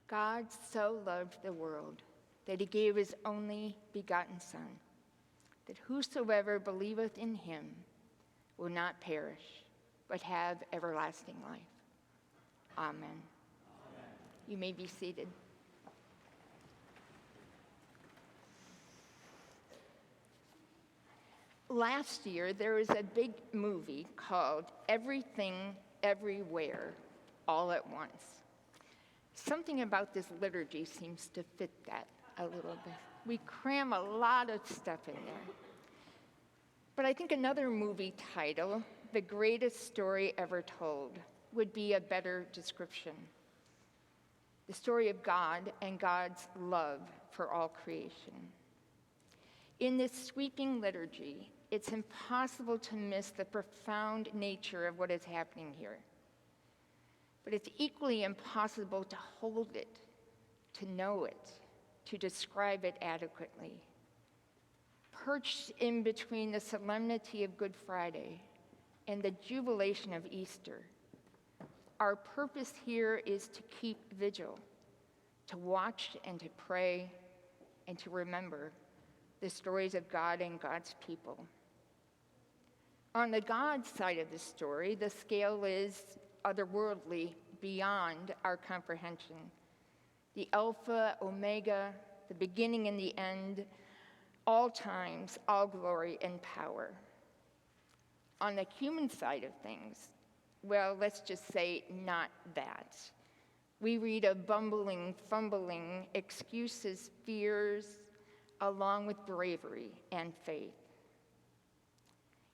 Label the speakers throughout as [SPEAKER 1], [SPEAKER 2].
[SPEAKER 1] God so loved the world that he gave his only begotten Son, that whosoever believeth in him will not perish, but have everlasting life. Amen. Amen. You may be seated. Last year, there was a big movie called Everything, Everywhere, All at Once. Something about this liturgy seems to fit that a little bit. We cram a lot of stuff in there. But I think another movie title, The Greatest Story Ever Told, would be a better description. The story of God and God's love for all creation. In this sweeping liturgy, it's impossible to miss the profound nature of what is happening here. But it's equally impossible to hold it, to know it, to describe it adequately. Perched in between the solemnity of Good Friday and the jubilation of Easter, our purpose here is to keep vigil, to watch and to pray, and to remember the stories of God and God's people. On the God side of the story, the scale is otherworldly, beyond our comprehension. The Alpha, Omega, the beginning and the end, all times, all glory and power. On the human side of things, well, let's just say not that. We read of bumbling, fumbling, excuses, fears, along with bravery and faith.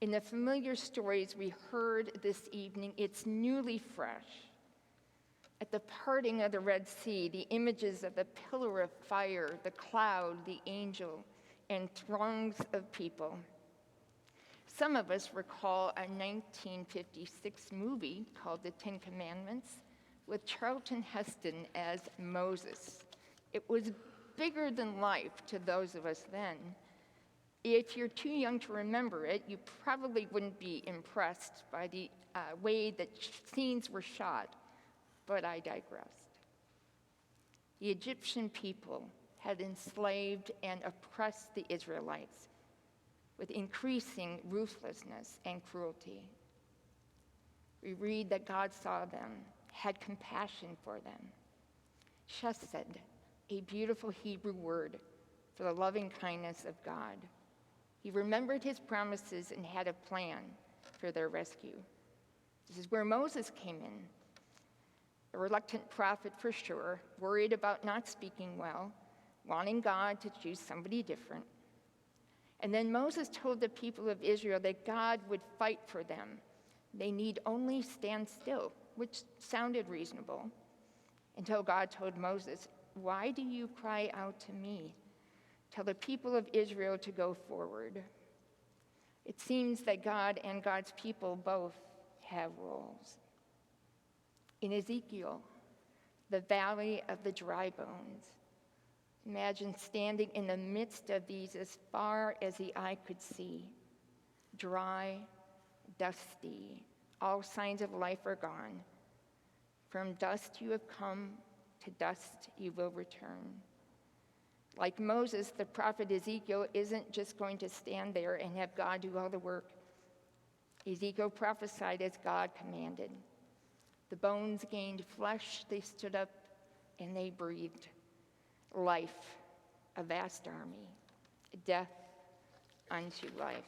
[SPEAKER 1] In the familiar stories we heard this evening, it's newly fresh. At the parting of the Red Sea, the images of the pillar of fire, the cloud, the angel, and throngs of people. Some of us recall a 1956 movie called The Ten Commandments with Charlton Heston as Moses. It was bigger than life to those of us then. If you're too young to remember it, you probably wouldn't be impressed by the way that scenes were shot, but I digressed. The Egyptian people had enslaved and oppressed the Israelites with increasing ruthlessness and cruelty. We read that God saw them, had compassion for them. Chesed, a beautiful Hebrew word for the loving kindness of God. He remembered his promises and had a plan for their rescue. This is where Moses came in. A reluctant prophet for sure, worried about not speaking well, wanting God to choose somebody different. And then Moses told the people of Israel that God would fight for them. They need only stand still, which sounded reasonable, until God told Moses, "Why do you cry out to me? Tell the people of Israel to go forward." It seems that God and God's people both have roles. In Ezekiel, the valley of the dry bones, imagine standing in the midst of these as far as the eye could see. Dry, dusty, all signs of life are gone. From dust you have come, to dust you will return. Like Moses, the prophet Ezekiel isn't just going to stand there and have God do all the work. Ezekiel prophesied as God commanded. The bones gained flesh, they stood up, and they breathed. Life, a vast army, death unto life.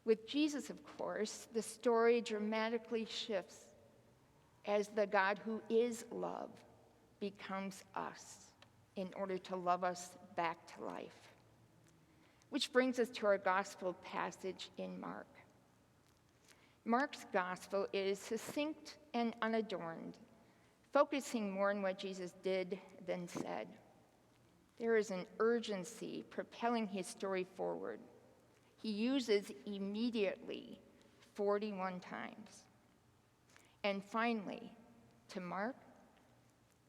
[SPEAKER 1] With Jesus, of course, the story dramatically shifts as the God who is love becomes us in order to love us back to life. Which brings us to our gospel passage in Mark. Mark's gospel is succinct and unadorned, focusing more on what Jesus did than said. There is an urgency propelling his story forward. He uses immediately 41 times. And finally, to Mark,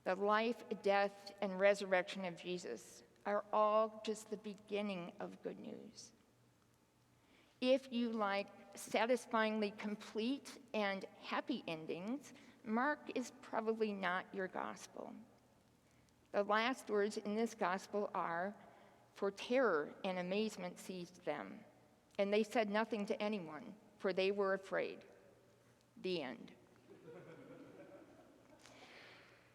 [SPEAKER 1] the life, death, and resurrection of Jesus are all just the beginning of good news. If you like satisfyingly complete and happy endings, Mark is probably not your gospel. The last words in this gospel are, "For terror and amazement seized them, and they said nothing to anyone, for they were afraid." The end.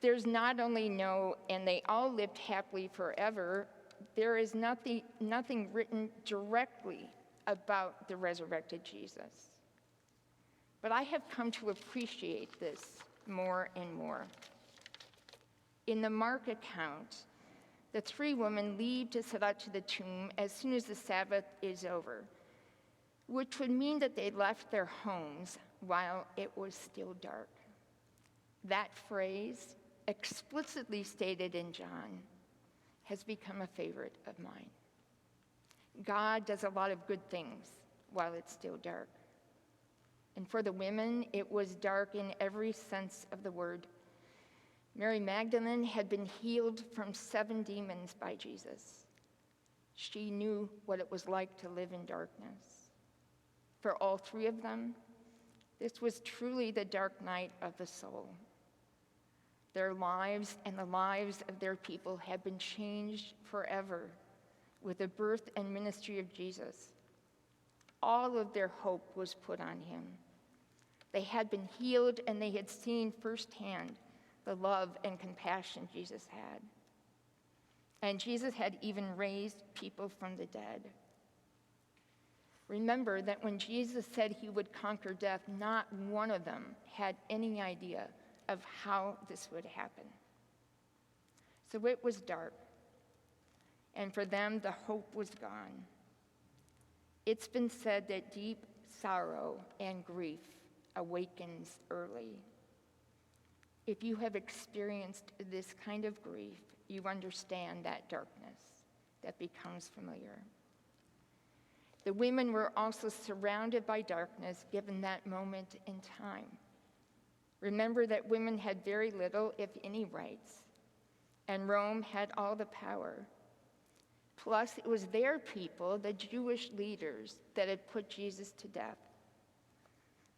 [SPEAKER 1] There's not only no, "and they all lived happily forever," there is nothing written directly about the resurrected Jesus. But I have come to appreciate this more and more. In the Mark account, the three women leave to set out to the tomb as soon as the Sabbath is over, which would mean that they left their homes while it was still dark. That phrase, explicitly stated in John, has become a favorite of mine. God does a lot of good things while it's still dark. And for the women, it was dark in every sense of the word. Mary Magdalene had been healed from 7 demons by Jesus. She knew what it was like to live in darkness. For all 3 of them, this was truly the dark night of the soul. Their lives and the lives of their people had been changed forever with the birth and ministry of Jesus. All of their hope was put on him. They had been healed, and they had seen firsthand the love and compassion Jesus had. And Jesus had even raised people from the dead. Remember that when Jesus said he would conquer death, not one of them had any idea of how this would happen. So it was dark, and for them the hope was gone. It's been said that deep sorrow and grief awakens early. If you have experienced this kind of grief, you understand that darkness that becomes familiar. The women were also surrounded by darkness given that moment in time. Remember that women had very little, if any, rights, and Rome had all the power. Plus, it was their people, the Jewish leaders, that had put Jesus to death.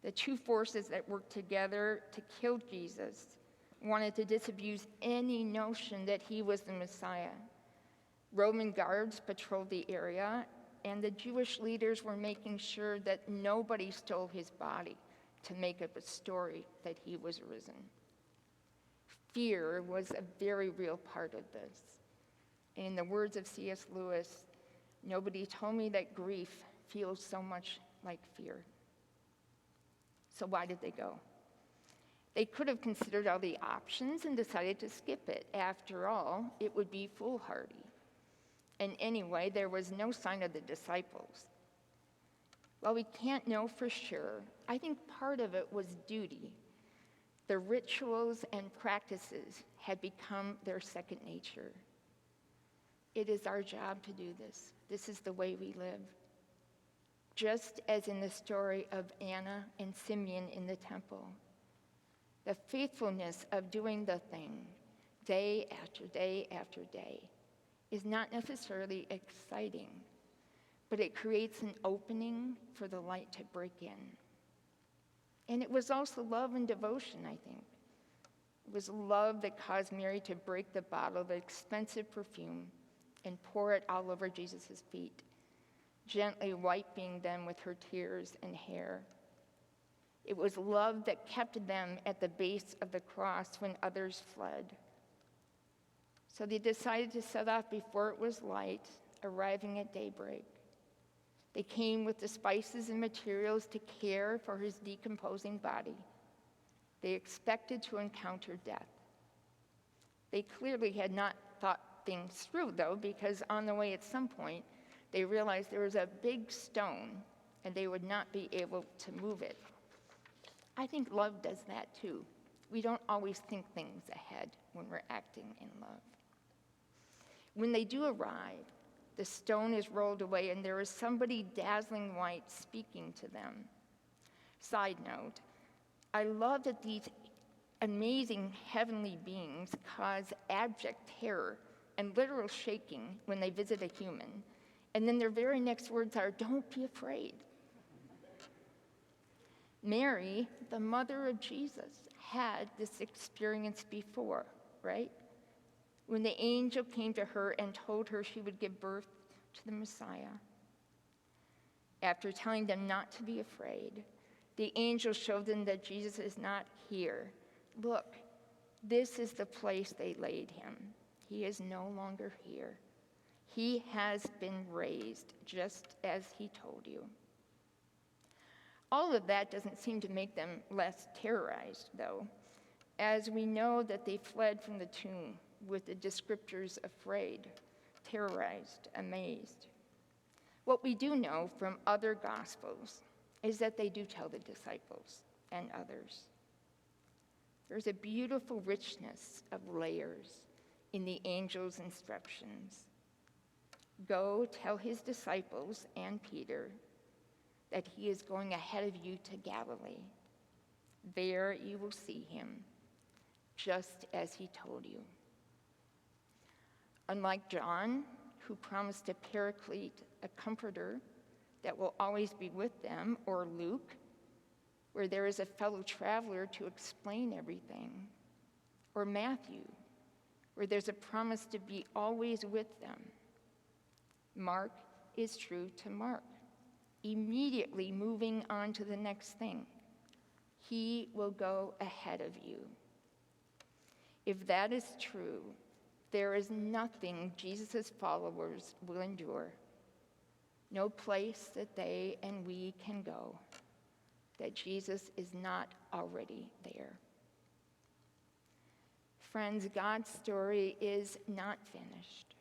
[SPEAKER 1] The 2 forces that worked together to kill Jesus wanted to disabuse any notion that he was the Messiah. Roman guards patrolled the area, and the Jewish leaders were making sure that nobody stole his body to make up a story that he was risen. Fear was a very real part of this. And in the words of C.S. Lewis, nobody told me that grief feels so much like fear. So why did they go? They could have considered all the options and decided to skip it. After all, it would be foolhardy. And anyway, there was no sign of the disciples. While we can't know for sure, I think part of it was duty. The rituals and practices had become their second nature. It is our job to do this. This is the way we live. Just as in the story of Anna and Simeon in the temple, the faithfulness of doing the thing day after day after day is not necessarily exciting, but it creates an opening for the light to break in. And it was also love and devotion, I think. It was love that caused Mary to break the bottle of expensive perfume and pour it all over Jesus' feet, gently wiping them with her tears and hair. It was love that kept them at the base of the cross when others fled. So they decided to set off before it was light, arriving at daybreak. They came with the spices and materials to care for his decomposing body. They expected to encounter death. They clearly had not thought things through, though, because on the way at some point, they realized there was a big stone and they would not be able to move it. I think love does that too. We don't always think things ahead when we're acting in love. When they do arrive, the stone is rolled away and there is somebody dazzling white speaking to them. Side note, I love that these amazing heavenly beings cause abject terror and literal shaking when they visit a human. And then their very next words are, "Don't be afraid." Mary, the mother of Jesus, had this experience before, right? When the angel came to her and told her she would give birth to the Messiah. After telling them not to be afraid, the angel showed them that Jesus is not here. Look, this is the place they laid him. He is no longer here. He has been raised, just as he told you. All of that doesn't seem to make them less terrorized, though, as we know that they fled from the tomb with the descriptors afraid, terrorized, amazed. What we do know from other Gospels is that they do tell the disciples and others. There's a beautiful richness of layers in the angel's instructions. Go tell his disciples and Peter that he is going ahead of you to Galilee. There you will see him, just as he told you. Unlike John, who promised a paraclete, a comforter that will always be with them, or Luke, where there is a fellow traveler to explain everything, or Matthew, where there's a promise to be always with them, Mark is true to Mark, immediately moving on to the next thing. He will go ahead of you. If that is true, there is nothing Jesus' followers will endure, no place that they and we can go, that Jesus is not already there. Friends, God's story is not finished.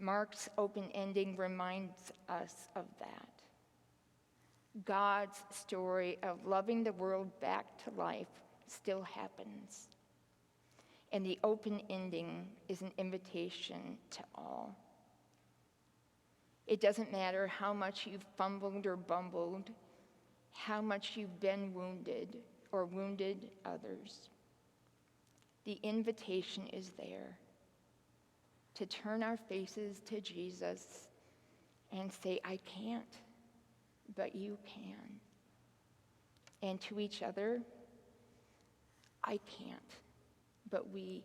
[SPEAKER 1] Mark's open ending reminds us of that. God's story of loving the world back to life still happens. And the open ending is an invitation to all. It doesn't matter how much you've fumbled or bumbled, how much you've been wounded or wounded others. The invitation is there to turn our faces to Jesus and say, I can't, but you can. And to each other, I can't, but we